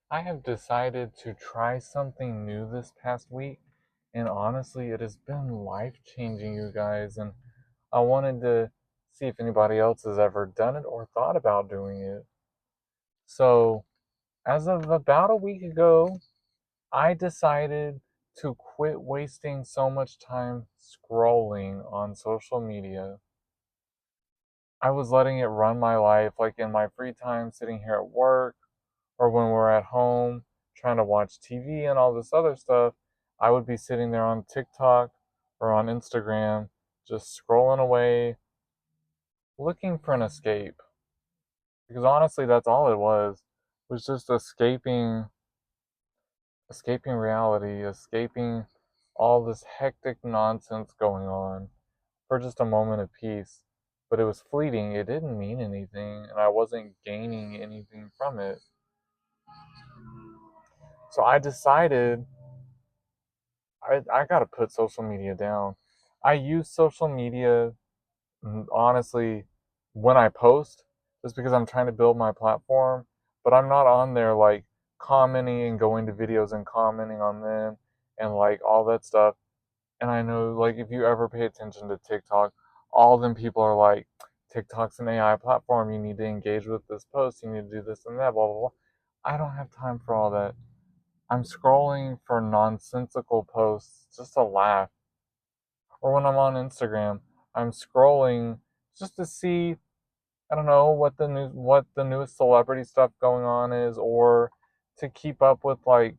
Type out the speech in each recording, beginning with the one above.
I have decided to try something new this past week, and honestly, it has been life changing, you guys. And I wanted to see if anybody else has ever done it or thought about doing it. So, as of about a week ago, I decided to quit wasting so much time scrolling on social media. I was letting it run my life, like in my free time, sitting here at work or when we're at home trying to watch TV and all this other stuff. I would be sitting there on TikTok or on Instagram, just scrolling away, looking for an escape. Because honestly, that's all it was just escaping reality, escaping all this hectic nonsense going on for just a moment of peace. But it was fleeting, it didn't mean anything, and I wasn't gaining anything from it. So I decided I gotta put social media down. I use social media honestly when I post, just because I'm trying to build my platform, but I'm not on there like commenting and going to videos and commenting on them and like all that stuff. And I know, like, if you ever pay attention to TikTok, all of them people are like, TikTok's an AI platform. You need to engage with this post. You need to do this and that, blah, blah, blah. I don't have time for all that. I'm scrolling for nonsensical posts just to laugh. Or when I'm on Instagram, I'm scrolling just to see, I don't know, what the newest celebrity stuff going on is, or to keep up with like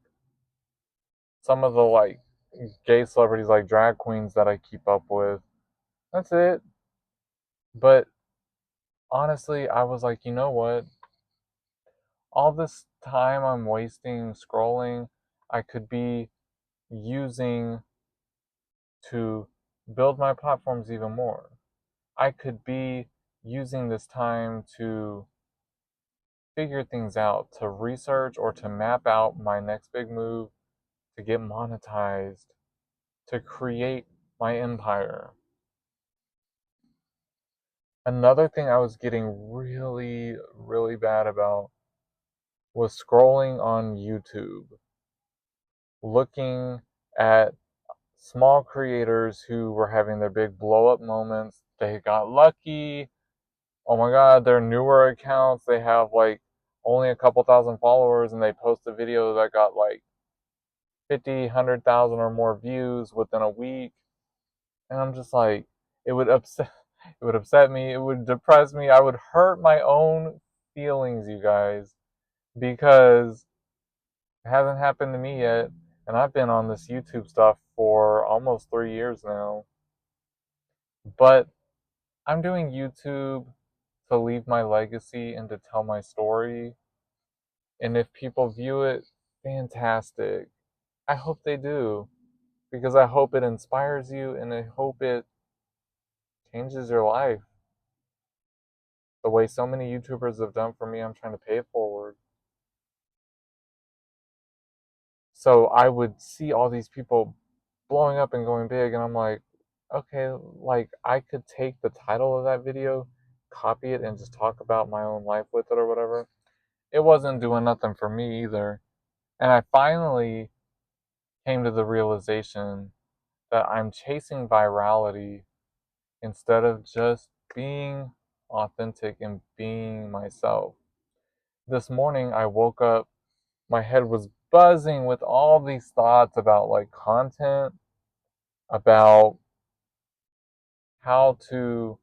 some of the like gay celebrities like drag queens that I keep up with. That's it. But honestly, I was like, you know what? All this time I'm wasting scrolling, I could be using to build my platforms even more. I could be using this time to figure things out, to research or to map out my next big move, to get monetized, to create my empire. Another thing I was getting really, really bad about was scrolling on YouTube, looking at small creators who were having their big blow up moments. They got lucky. Oh my god, their newer accounts, they have like only a couple thousand followers and they post a video that got like 50, 100,000 or more views within a week. And I'm just like, it would upset it would upset me, it would depress me, I would hurt my own feelings, you guys, because it hasn't happened to me yet. And I've been on this YouTube stuff for almost 3 years now. But I'm doing YouTube to leave my legacy and to tell my story. And if people view it, fantastic. I hope they do, because I hope it inspires you and I hope it changes your life. The way so many YouTubers have done for me, I'm trying to pay it forward. So I would see all these people blowing up and going big, and I'm like, okay, like I could take the title of that video, copy it, and just talk about my own life with it or whatever. It wasn't doing nothing for me either. And I finally came to the realization that I'm chasing virality instead of just being authentic and being myself. This morning I woke up, my head was buzzing with all these thoughts about like content, about how to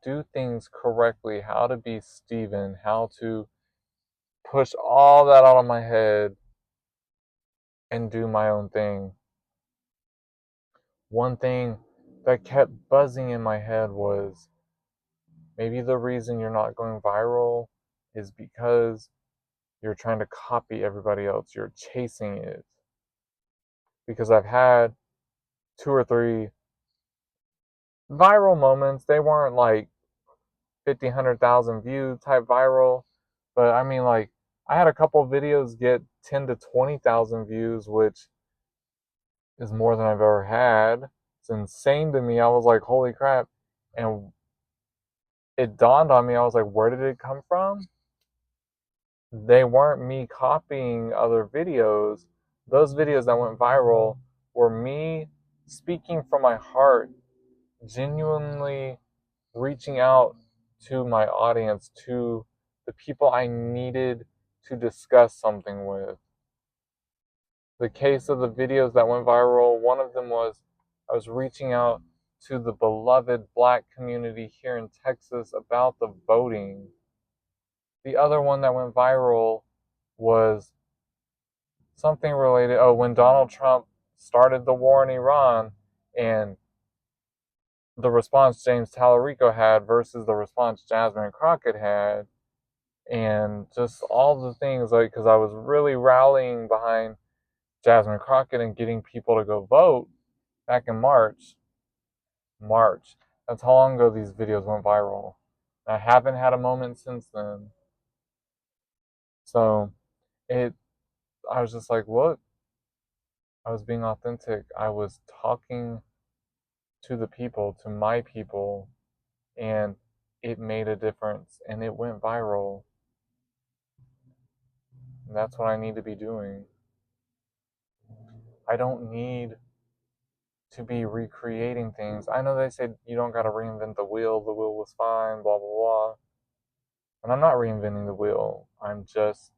do things correctly, how to be Steven, how to push all that out of my head and do my own thing. One thing that kept buzzing in my head was, maybe the reason you're not going viral is because you're trying to copy everybody else. You're chasing it. Because I've had two or three viral moments. They weren't like 50, 100,000 view type viral, but I mean, like, I had a couple of videos get 10 to 20,000 views, which is more than I've ever had. It's insane to me. I was like, holy crap. And it dawned on me, I was like, where did it come from? they weren't me copying other videos. Those videos that went viral were me speaking from my heart, genuinely reaching out to my audience, to the people I needed to discuss something with. The case of the videos that went viral, one of them was I was reaching out to the beloved Black community here in Texas about the voting. The other one that went viral was something related. Oh, when Donald Trump started the war in Iran and the response James Tallarico had versus the response Jasmine Crockett had, and just all the things, like, because I was really rallying behind Jasmine Crockett and getting people to go vote back in March. March. That's how long ago these videos went viral. I haven't had a moment since then. So it I was just like, look, I was being authentic. I was talking to the people, to my people, and it made a difference and it went viral. And that's what I need to be doing. I don't need to be recreating things. I know they said you don't got to reinvent the wheel was fine, blah, blah, blah. And I'm not reinventing the wheel, I'm just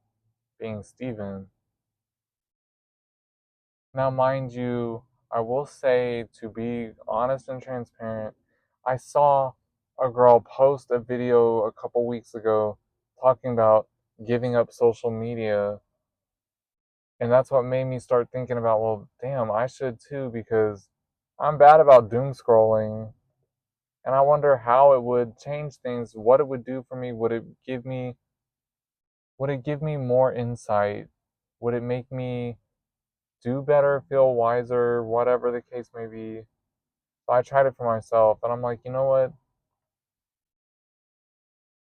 being Steven. Now, mind you, I will say, to be honest and transparent, I saw a girl post a video a couple weeks ago talking about giving up social media. And that's what made me start thinking about, well, damn, I should too, because I'm bad about doom scrolling. And I wonder how it would change things, what it would do for me. Would it give me more insight? Would it make me do better, feel wiser, whatever the case may be? So I tried it for myself, and I'm like, you know what?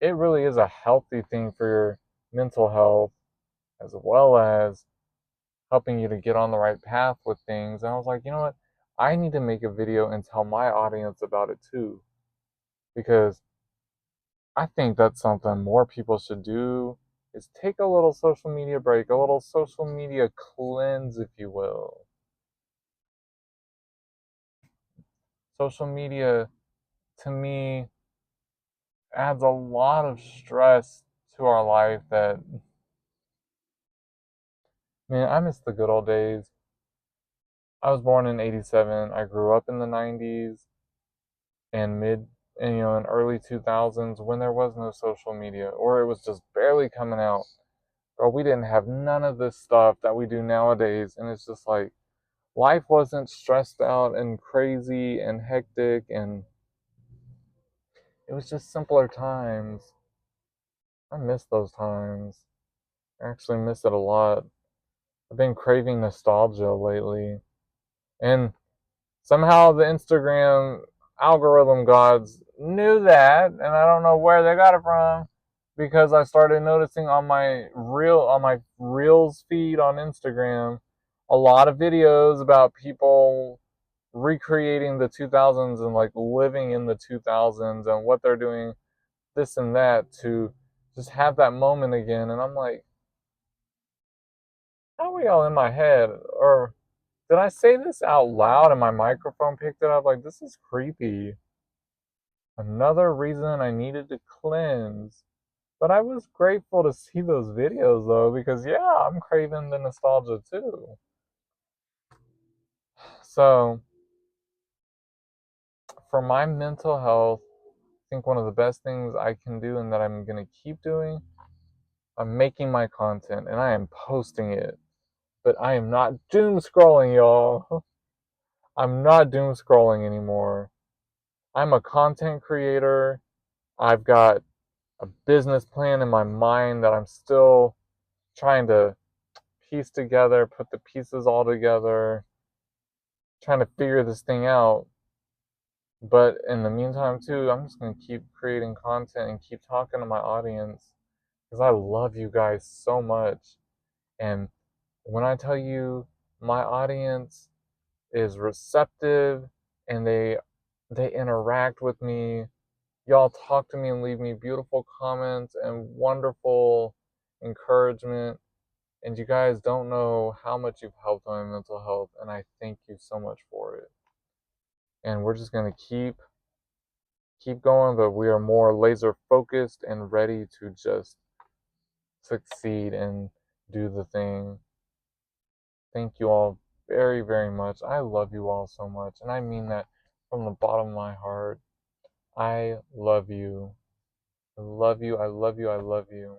It really is a healthy thing for your mental health, as well as helping you to get on the right path with things. And I was like, you know what? I need to make a video and tell my audience about it too, because I think that's something more people should do, is take a little social media break, a little social media cleanse, if you will. Social media, to me, adds a lot of stress to our life that, man, I miss the good old days. I was born in 87. I grew up in the 90s and and early 2000s when there was no social media, or it was just barely coming out. Or we didn't have none of this stuff that we do nowadays. And it's just like life wasn't stressed out and crazy and hectic, and it was just simpler times. I miss those times. I actually miss it a lot. I've been craving nostalgia lately. And somehow the Instagram algorithm gods knew that, and I don't know where they got it from, because I started noticing on my reels feed on Instagram a lot of videos about people recreating the 2000s and like living in the 2000s and what they're doing, this and that, to just have that moment again. And I'm like, how are we all in my head? Or did I say this out loud and my microphone picked it up? Like, this is creepy. Another reason I needed to cleanse. But I was grateful to see those videos though, because yeah, I'm craving the nostalgia too. So, for my mental health, I think one of the best things I can do and that I'm going to keep doing, I'm making my content and I am posting it. But I am not doom scrolling, y'all. I'm not doom scrolling anymore. I'm a content creator. I've got a business plan in my mind that I'm still trying to piece together, put the pieces all together, trying to figure this thing out. But in the meantime, too, I'm just going to keep creating content and keep talking to my audience, because I love you guys so much. And when I tell you my audience is receptive and they interact with me, y'all talk to me and leave me beautiful comments and wonderful encouragement, and you guys don't know how much you've helped my mental health, and I thank you so much for it. And we're just gonna keep going, but we are more laser focused and ready to just succeed and do the thing. Thank you all very, very much. I love you all so much, and I mean that from the bottom of my heart. I love you. I love you. I love you. I love you.